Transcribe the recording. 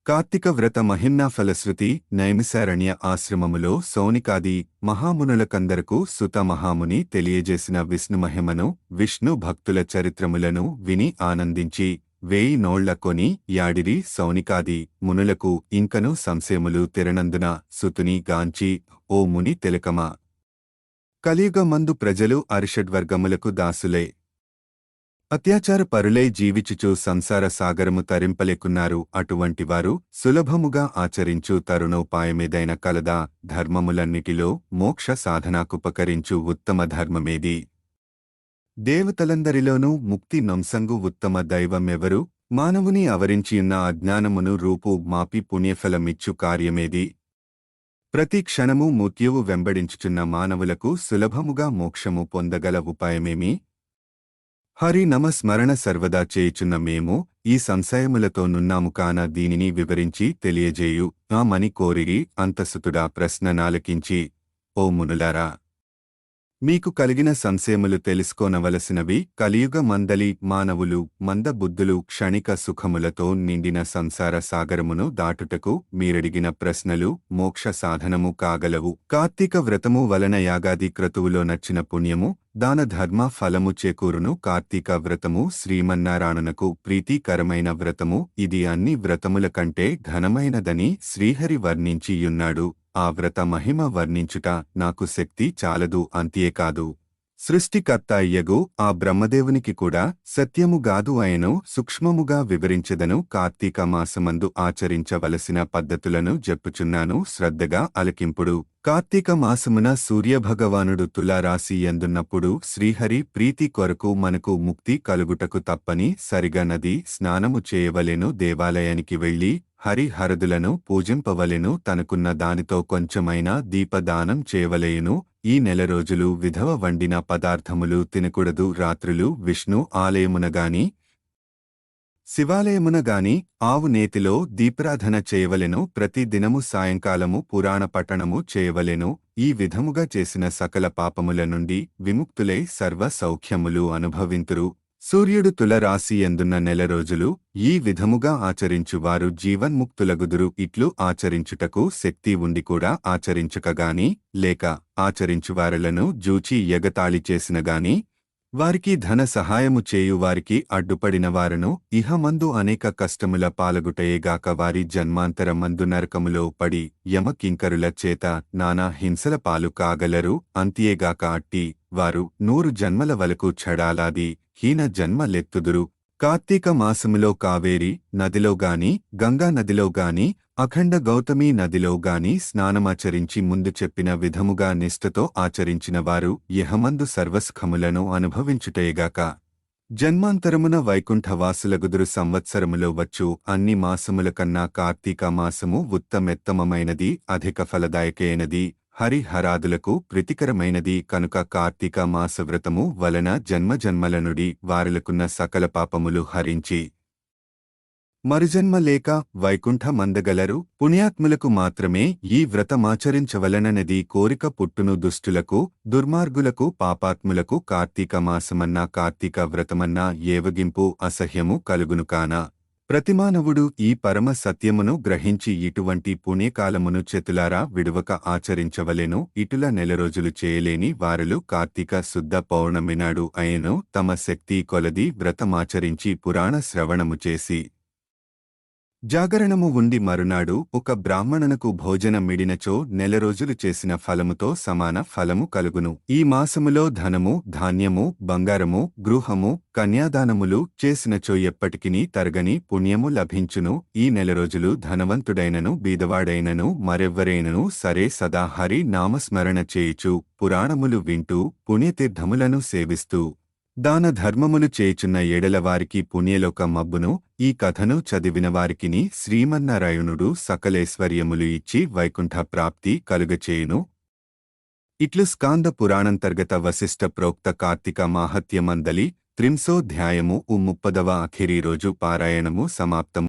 కార్తీక వ్రత మహిమ్నా ఫలశ్రుతి నైమిసారణ్య ఆశ్రమములో సౌనికాది మహామునులకందరకు సుత మహాముని తెలియజేసిన విష్ణు మహిమను విష్ణు భక్తుల చరిత్రములను విని ఆనందించి 1000 నోళ్ల కొని యాడిరి సౌనికాది మునులకు ఇంకను సంశయములు తెరనందున సుతుని గాంచి ఓ ముని తిలకమా కలియుగమందు ప్రజలు అరిషడ్వర్గములకు దాసులే అత్యాచార పరులై జీవిచుచు సంసార సాగరము తరింపలేకున్నారు. అటువంటివారు సులభముగా ఆచరించు తరుణోపాయమేదైన కలదా? ధర్మములన్నిటిలో మోక్ష సాధనాకుపకరించు ఉత్తమ ధర్మమేది? దేవతలందరిలోనూ ముక్తి నొంసంగు ఉత్తమ దైవమెవరు? మానవుని అవరించియున్న అజ్ఞానమును రూపు మాపి పుణ్యఫలమిచ్చు కార్యమేది? ప్రతి క్షణము మృత్యువు వెంబడించుచున్న మానవులకు సులభముగా మోక్షము పొందగల ఉపాయమేమి? హరి నమ స్మరణ సర్వదా చేయుచున్న మేము ఈ సంశయములతో నున్నాము కాన దీనిని వివరించి తెలియజేయు ఆ మని కోరిరి అంతసుతుడా ప్రశ్న నాలకించి, ఓ మునులారా, మీకు కలిగిన సంశయములు తెలుసుకోనవలసినవి. కలియుగ మందలి మానవులు మందబుద్ధులు క్షణిక సుఖములతో నిండిన సంసార సాగరమును దాటుటకు మీరడిగిన ప్రశ్నలు మోక్ష సాధనము కాగలవు. కార్తీక వ్రతము వలన యాగాది క్రతువులో నచ్చిన పుణ్యము దాన ధర్మ ఫలము చేకూరును. కార్తీక వ్రతము శ్రీమన్నారాయణునకు ప్రీతికరమైన వ్రతము. ఇది అన్ని వ్రతముల కంటే ఘనమైనదని శ్రీహరి వర్ణించియున్నాడు. ఆ వ్రత మహిమ వర్ణించుట నాకు శక్తి చాలదు. అంతేకాదు, సృష్టికర్త అయ్యగు ఆ బ్రహ్మదేవునికి కూడా సత్యముగాదు ఆయను సూక్ష్మముగా వివరించెదను. కార్తీక మాసమందు ఆచరించవలసిన పద్ధతులను చెప్పుచున్నాను, శ్రద్ధగా అలకింపుడు. కార్తీక మాసమున సూర్యభగవానుడు తులారాశి యందున్నప్పుడు శ్రీహరి ప్రీతి కొరకు మనకు ముక్తి కలుగుటకు తప్పని సరిగా నది స్నానము చేయవలెను. దేవాలయానికి వెళ్లి హరిహరదులను పూజింపవలెను. తనకున్న దానితో కొంచెమైనా దీపదానం చేయవలెను. ఈ నెల రోజులు విధవ వండిన పదార్థములు తినకూడదు. రాత్రులు విష్ణు ఆలయమునగాని శివాలయమునగాని ఆవు నేతిలో దీపారాధన చేయవలెను. ప్రతి దినము సాయంకాలము పురాణ పఠనము చేయవలెను. ఈ విధముగా చేసిన సకల పాపముల నుండి విముక్తులై సర్వ సౌఖ్యములు అనుభవింతురు. సూర్యుడు తులరాశి యందున్న నెల రోజులు ఈ విధముగా ఆచరించువారు జీవన్ముక్తులగుదురు. ఇట్లు ఆచరించుటకు శక్తి ఉండి కూడా ఆచరించకగాని లేక ఆచరించువారలను జూచి ఎగతాళి చేసినగాని వారికి ధన సహాయము చేయువారికి అడ్డుపడిన వారను ఇహమందు అనేక కష్టముల పాలగుటయేగాక వారి జన్మాంతరమందు నరకములో పడి యమకింకరుల చేత నానా హింసల పాలు కాగలరు. అంతియేగాక అట్టి వారు 100 జన్మల వలకు చెడాలాది హీన జన్మలెత్తుదురు. కార్తీక మాసములో కావేరి నదిలోగాని గంగా నదిలోగాని అఖండ గౌతమీ నదిలోగాని స్నానమాచరించి ముందు చెప్పిన విధముగా నిష్ఠతో ఆచరించిన వారు యహమందు సర్వసుఖములను అనుభవించుటయేగాక జన్మాంతరమున వైకుంఠవాసులగుదురు. సంవత్సరములో వచ్చు అన్ని మాసముల కన్నా కార్తీక మాసము ఉత్తమోత్తమమైనది, అధిక ఫలదాయకైనది, హరిహరాదులకు ప్రీతికరమైనది. కనుక కార్తీక మాసవ్రతము వలన జన్మజన్మల నుండి వారిలకున్న సకల పాపములు హరించి మరుజన్మ లేక వైకుంఠ మందగలరు. పుణ్యాత్ములకు మాత్రమే ఈ వ్రతమాచరించవలననది కోరిక పుట్టును. దుష్టులకు దుర్మార్గులకు పాపాత్ములకు కార్తీక మాసమన్నా కార్తీక వ్రతమన్నా ఏవగింపు అసహ్యము కలుగును కాన ప్రతిమానవుడు ఈ పరమ సత్యమును గ్రహించి ఇటువంటి పుణ్యకాలమును చేతులారా విడువక ఆచరించవలెను. ఇటుల నెల రోజులు చేయలేని వారలు కార్తీక శుద్ధ పౌర్ణమి నాడు అయను తమ శక్తి కొలది వ్రతమాచరించి పురాణ శ్రవణము చేసి జాగరణము ఉండి మరునాడు ఒక బ్రాహ్మణునకు భోజనమిడినచో నెల రోజులు చేసిన ఫలముతో సమాన ఫలము కలుగును. ఈ మాసములో ధనము ధాన్యము బంగారము గృహము కన్యాదానములు చేసినచో ఎప్పటికినీ తరగని పుణ్యము లభించును. ఈ నెల రోజులు ధనవంతుడైనను బీదవాడైనను మరెవ్వరైనను సరే సదా హరి నామస్మరణ చేయుచు పురాణములు వింటూ పుణ్యతీర్థములను సేవిస్తూ దాన ధర్మములు చేయుచున్న ఏడల వారికి పుణ్యలోక మబ్బును. ఈ కథను చదివిన వారికిని శ్రీమన్నారాయణుడు సకలేశ్వర్యములు ఇచ్చి వైకుంఠ ప్రాప్తి కలుగచేయును. ఇట్లు స్కాంద పురాణంతర్గత వశిష్ఠ ప్రోక్త కార్తీక మాహత్యమందలి 30వ అధ్యాయము 30వ అఖిరీ రోజు పారాయణము సమాప్తము.